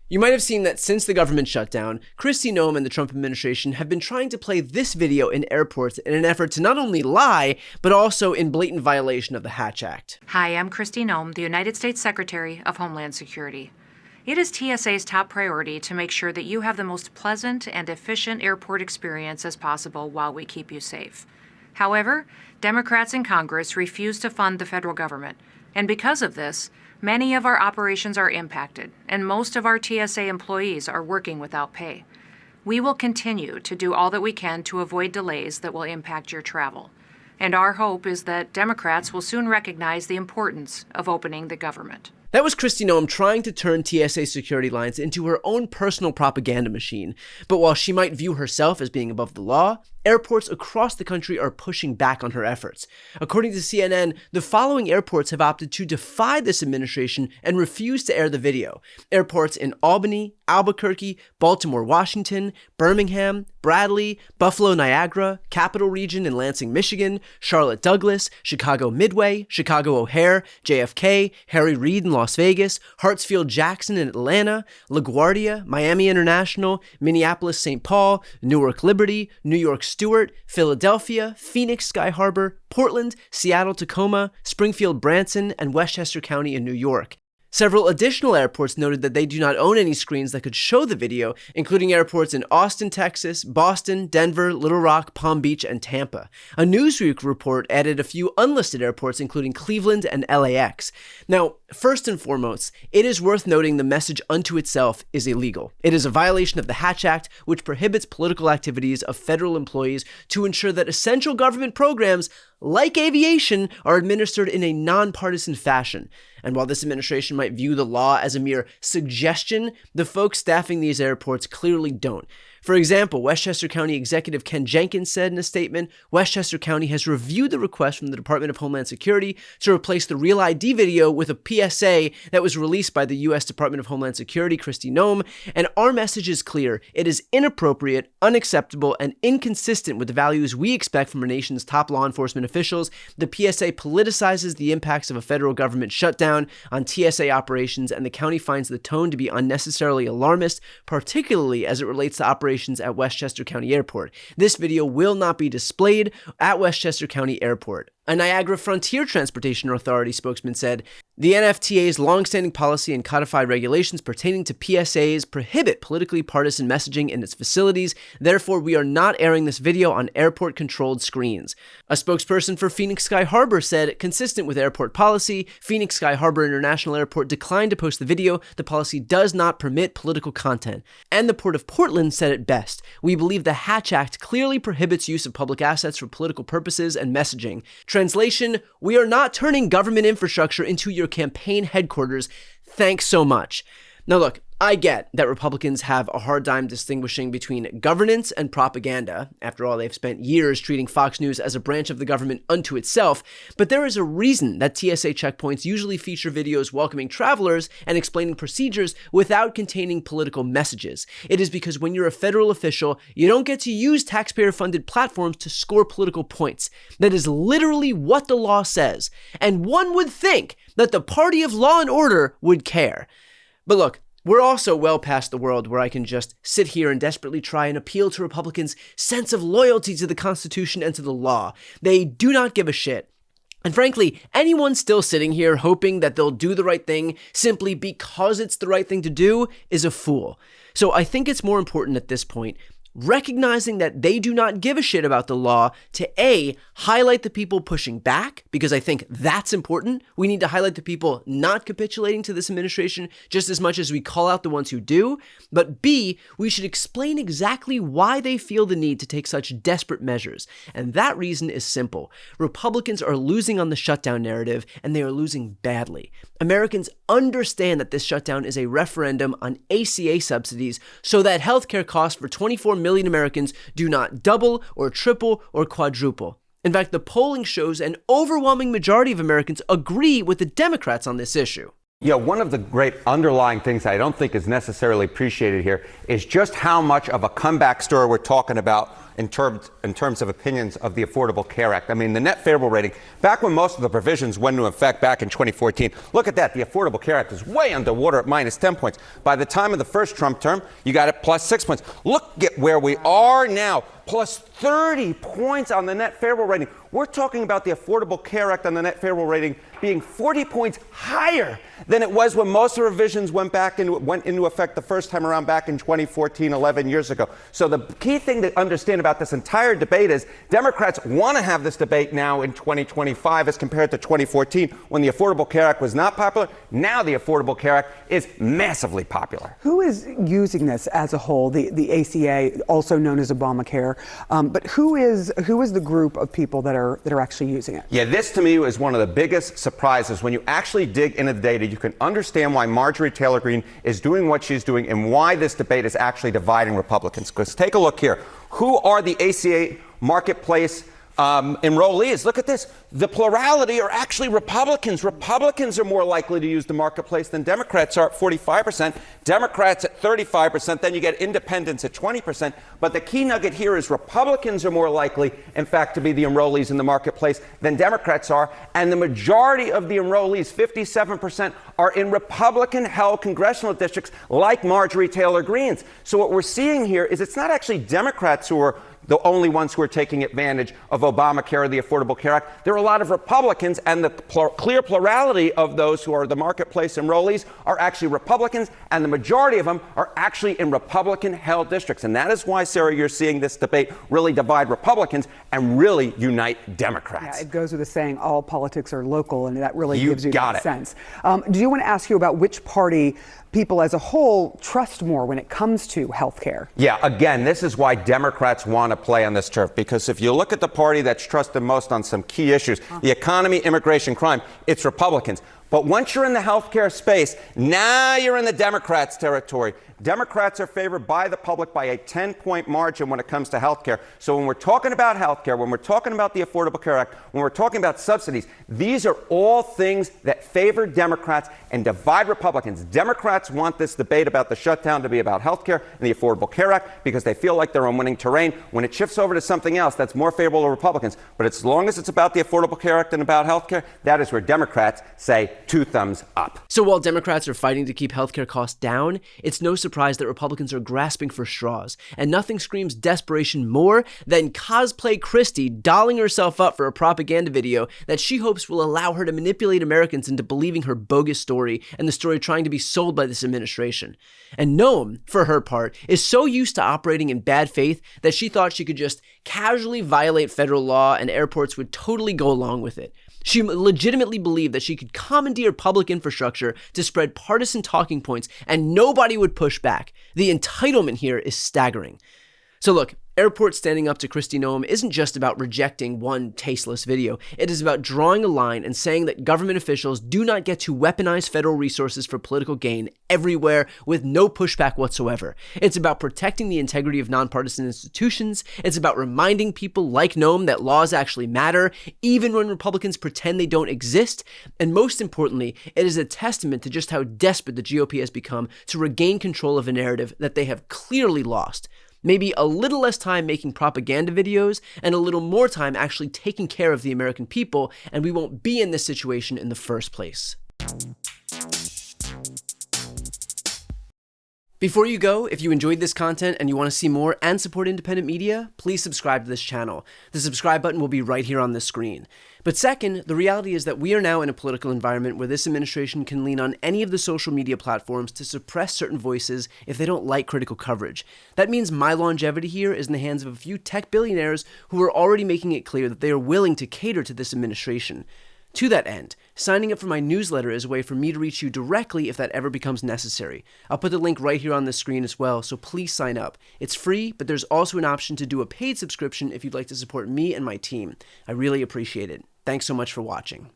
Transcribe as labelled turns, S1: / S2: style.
S1: You might have seen that since the government shutdown, Kristi Noem and the Trump administration have been trying to play this video in airports in an effort to not only lie, but also in blatant violation of the Hatch Act.
S2: Hi, I'm Kristi Noem, the United States Secretary of Homeland Security. It is TSA's top priority to make sure that you have the most pleasant and efficient airport experience as possible while we keep you safe. However, Democrats in Congress refuse to fund the federal government, and because of this, many of our operations are impacted, and most of our TSA employees are working without pay. We will continue to do all that we can to avoid delays that will impact your travel. And our hope is that Democrats will soon recognize the importance of opening the government.
S1: That was Kristi Noem trying to turn TSA security lines into her own personal propaganda machine. But while she might view herself as being above the law, airports across the country are pushing back on her efforts. According to CNN, the following airports have opted to defy this administration and refuse to air the video. Airports in Albany, Albuquerque, Baltimore, Washington, Birmingham, Bradley, Buffalo, Niagara, Capital Region in Lansing, Michigan, Charlotte Douglas, Chicago Midway, Chicago O'Hare, JFK, Harry Reid in Las Vegas, Hartsfield Jackson in Atlanta, LaGuardia, Miami International, Minneapolis St. Paul, Newark Liberty, New York Stewart, Philadelphia, Phoenix Sky Harbor, Portland, Seattle Tacoma, Springfield Branson, and Westchester County in New York. Several additional airports noted that they do not own any screens that could show the video, including airports in Austin, Texas, Boston, Denver, Little Rock, Palm Beach, and Tampa. A Newsweek report added a few unlisted airports, including Cleveland and LAX. Now, first and foremost, it is worth noting the message unto itself is illegal. It is a violation of the Hatch Act, which prohibits political activities of federal employees to ensure that essential government programs, like aviation, are administered in a nonpartisan fashion. And while this administration might view the law as a mere suggestion, the folks staffing these airports clearly don't. For example, Westchester County Executive Ken Jenkins said in a statement, Westchester County has reviewed the request from the Department of Homeland Security to replace the Real ID video with a PSA that was released by the U.S. Department of Homeland Security, Kristi Noem, and our message is clear. It is inappropriate, unacceptable, and inconsistent with the values we expect from our nation's top law enforcement officials. The PSA politicizes the impacts of a federal government shutdown on TSA operations, and the county finds the tone to be unnecessarily alarmist, particularly as it relates to operations at Westchester County Airport. This video will not be displayed at Westchester County Airport. A Niagara Frontier Transportation Authority spokesman said, the NFTA's longstanding policy and codified regulations pertaining to PSAs prohibit politically partisan messaging in its facilities. Therefore, we are not airing this video on airport-controlled screens. A spokesperson for Phoenix Sky Harbor said, consistent with airport policy, Phoenix Sky Harbor International Airport declined to post the video. The policy does not permit political content. And the Port of Portland said it best. We believe the Hatch Act clearly prohibits use of public assets for political purposes and messaging. Translation, we are not turning government infrastructure into your campaign headquarters. Thanks so much. Now look, I get that Republicans have a hard time distinguishing between governance and propaganda. After all, they've spent years treating Fox News as a branch of the government unto itself, but there is a reason that TSA checkpoints usually feature videos welcoming travelers and explaining procedures without containing political messages. It is because when you're a federal official, you don't get to use taxpayer-funded platforms to score political points. That is literally what the law says, and one would think that the party of law and order would care. But look, we're also well past the world where I can just sit here and desperately try and appeal to Republicans' sense of loyalty to the Constitution and to the law. They do not give a shit. And frankly, anyone still sitting here hoping that they'll do the right thing simply because it's the right thing to do is a fool. So I think it's more important at this point recognizing that they do not give a shit about the law to A, highlight the people pushing back, because I think that's important. We need to highlight the people not capitulating to this administration just as much as we call out the ones who do. But B, we should explain exactly why they feel the need to take such desperate measures. And that reason is simple. Republicans are losing on the shutdown narrative, and they are losing badly. Americans understand that this shutdown is a referendum on ACA subsidies so that healthcare costs for 24 million Americans do not double or triple or quadruple. In fact, the polling shows an overwhelming majority of Americans agree with the Democrats on this issue.
S3: One of the great underlying things I don't think is necessarily appreciated here is just how much of a comeback story we're talking about in terms of opinions of the Affordable Care Act. I mean, the net favorable rating, back when most of the provisions went into effect back in 2014, look at that. The Affordable Care Act is way underwater at minus 10 points. By the time of the first Trump term, you got it plus 6 points. Look at where we are now, plus 30 points on the net favorable rating. We're talking about the Affordable Care Act on the net favorable rating being 40 points higher than it was when most of the revisions went into effect the first time around back in 2014, 11 years ago. So the key thing to understand about this entire debate is Democrats want to have this debate now in 2025 as compared to 2014 when the Affordable Care Act was not popular. Now the Affordable Care Act is massively popular.
S4: Who is using this as a whole, the ACA, also known as Obamacare? But who is the group of people that are actually using it?
S3: Yeah, this to me is one of the biggest surprises. When you actually dig into the data, you can understand why Marjorie Taylor Greene is doing what she's doing and why this debate is actually dividing Republicans. Because take a look here. Who are the ACA marketplace enrollees? Look at this. The plurality are actually Republicans. Republicans are more likely to use the marketplace than Democrats are at 45%. Democrats at 35%. Then you get independents at 20%. But the key nugget here is Republicans are more likely, in fact, to be the enrollees in the marketplace than Democrats are. And the majority of the enrollees, 57%, are in Republican-held congressional districts like Marjorie Taylor Greene's. So what we're seeing here is it's not actually Democrats who are the only ones who are taking advantage of Obamacare or the Affordable Care Act. There are a lot of Republicans, and the clear plurality of those who are the marketplace enrollees are actually Republicans, and the majority of them are actually in Republican-held districts. And that is why, Sarah, you're seeing this debate really divide Republicans and really unite Democrats.
S4: Yeah, it goes with the saying, all politics are local, and that really gives you that sense. Do you want to ask you about which party people as a whole trust more when it comes to health care?
S3: Yeah, again, this is why Democrats want to play on this turf, because if you look at the party that's trusted most on some key issues, the economy, immigration, crime, it's Republicans. But once you're in the healthcare space, now you're in the Democrats' territory. Democrats are favored by the public by a 10-point margin when it comes to healthcare. So when we're talking about healthcare, when we're talking about the Affordable Care Act, when we're talking about subsidies, these are all things that favor Democrats and divide Republicans. Democrats want this debate about the shutdown to be about healthcare and the Affordable Care Act because they feel like they're on winning terrain. When it shifts over to something else, that's more favorable to Republicans. But as long as it's about the Affordable Care Act and about healthcare, that is where Democrats say 2 thumbs up.
S1: So while Democrats are fighting to keep healthcare costs down, it's no surprise that Republicans are grasping for straws. And nothing screams desperation more than cosplay Kristi dolling herself up for a propaganda video that she hopes will allow her to manipulate Americans into believing her bogus story and the story trying to be sold by this administration. And Noem, for her part, is so used to operating in bad faith that she thought she could just casually violate federal law and airports would totally go along with it. She legitimately believed that she could commandeer public infrastructure to spread partisan talking points and nobody would push back. The entitlement here is staggering. So look, airports standing up to Kristi Noem isn't just about rejecting one tasteless video. It is about drawing a line and saying that government officials do not get to weaponize federal resources for political gain everywhere with no pushback whatsoever. It's about protecting the integrity of nonpartisan institutions. It's about reminding people like Noem that laws actually matter, even when Republicans pretend they don't exist. And most importantly, it is a testament to just how desperate the GOP has become to regain control of a narrative that they have clearly lost. Maybe a little less time making propaganda videos and a little more time actually taking care of the American people, and we won't be in this situation in the first place. Before you go, if you enjoyed this content and you want to see more and support independent media, please subscribe to this channel. The subscribe button will be right here on the screen. But second, the reality is that we are now in a political environment where this administration can lean on any of the social media platforms to suppress certain voices if they don't like critical coverage. That means my longevity here is in the hands of a few tech billionaires who are already making it clear that they are willing to cater to this administration. To that end, signing up for my newsletter is a way for me to reach you directly if that ever becomes necessary. I'll put the link right here on the screen as well, so please sign up. It's free, but there's also an option to do a paid subscription if you'd like to support me and my team. I really appreciate it. Thanks so much for watching.